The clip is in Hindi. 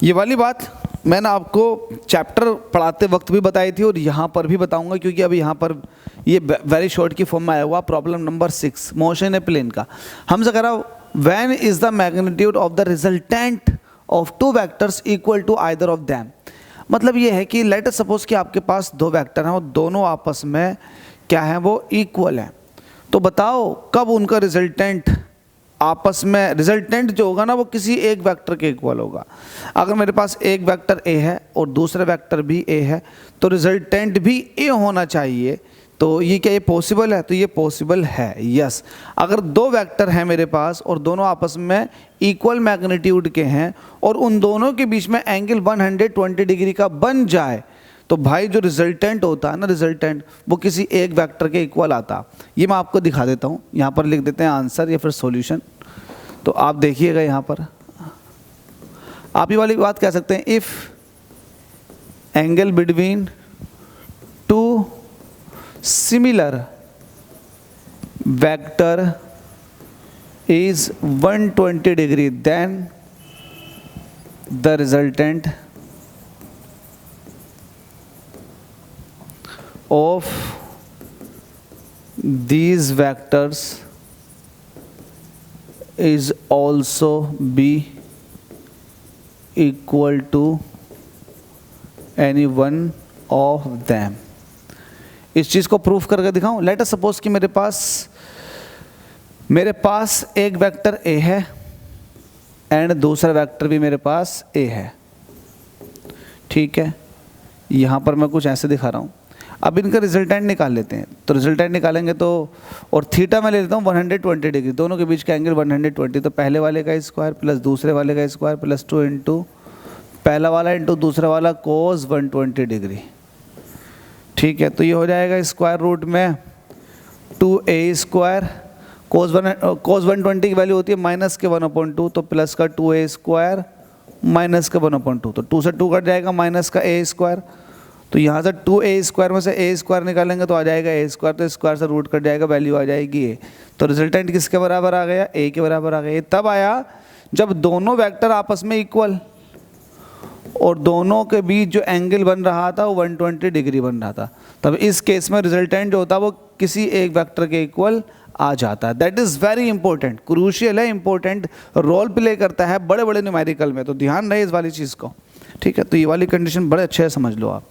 ये वाली बात मैंने आपको चैप्टर पढ़ाते वक्त भी बताई थी और यहाँ पर भी बताऊंगा, क्योंकि अभी यहाँ पर ये वेरी शॉर्ट की फॉर्म में आया हुआ। Problem number 6 motion a plane का हमसे करा, when is the magnitude of the resultant of two vectors equal to either of them. मतलब ये है कि लेट अस सपोज कि आपके पास दो वेक्टर हैं और दोनों आपस में क्या है, वो इक्वल हैं। तो बताओ कब उनका रिजल्टेंट आपस में, रिजल्टेंट जो होगा ना वो किसी एक वेक्टर के इक्वल होगा। अगर मेरे पास एक वेक्टर ए है और दूसरा वेक्टर भी ए है तो रिजल्टेंट भी ए होना चाहिए। तो ये क्या ये पॉसिबल है? तो ये पॉसिबल है, यस। अगर दो वेक्टर हैं मेरे पास और दोनों आपस में इक्वल मैग्नीट्यूड के हैं और उन दोनों के बीच में एंगल 120 डिग्री का बन जाए तो भाई जो रिजल्टेंट होता है ना, रिजल्टेंट वो किसी एक वेक्टर के इक्वल आता। ये मैं आपको दिखा देता हूँ, यहाँ पर लिख देते हैं आंसर या फिर सॉल्यूशन। तो आप देखिएगा यहाँ पर आप ये वाली बात कह सकते हैं, if angle between two similar vector is 120 degree, then the resultant of these vectors is also be equal to any one of them। इस चीज़ को प्रूफ करके दिखाऊं। लेट अस सपोज कि मेरे पास एक वेक्टर ए है एंड दूसरा वेक्टर भी मेरे पास ए है, ठीक है। यहाँ पर मैं कुछ ऐसे दिखा रहा हूँ। अब इनका रिजल्टेंट निकाल लेते हैं। तो रिजल्टेंट निकालेंगे तो, और थीटा मैं ले लेता हूँ 120 डिग्री, दोनों के बीच का एंगल 120। तो पहले वाले का स्क्वायर प्लस दूसरे वाले का स्क्वायर प्लस 2 इंटू पहला वाला इंटू दूसरा वाला कोस 120 डिग्री, ठीक है। तो ये हो जाएगा स्क्वायर रूट में 2a स्क्वायर, कोस 120 की वैल्यू होती है माइनस के 1/2, तो प्लस का 2a स्क्वायर माइनस का 1/2, तो 2 से 2 कट जाएगा, माइनस का a स्क्वायर। तो यहाँ से 2a स्क्वायर में से a स्क्वायर निकालेंगे तो आ जाएगा a स्क्वायर, तो स्क्वायर से रूट कट जाएगा, वैल्यू आ जाएगी a। तो रिजल्टेंट किसके बराबर आ गया? a के बराबर आ गया। तब आया जब दोनों वेक्टर आपस में इक्वल और दोनों के बीच जो एंगल बन रहा था वो 120 डिग्री बन रहा था। तब इस केस में रिजल्टेंट जो होता है वो किसी एक वेक्टर के इक्वल आ जाता है। That is very important, crucial है, इंपॉर्टेंट रोल प्ले करता है बड़े बड़े न्यूमेरिकल में। तो ध्यान रहे इस वाली चीज़ को, ठीक है। तो ये वाली कंडीशन बड़े अच्छे से समझ लो आप।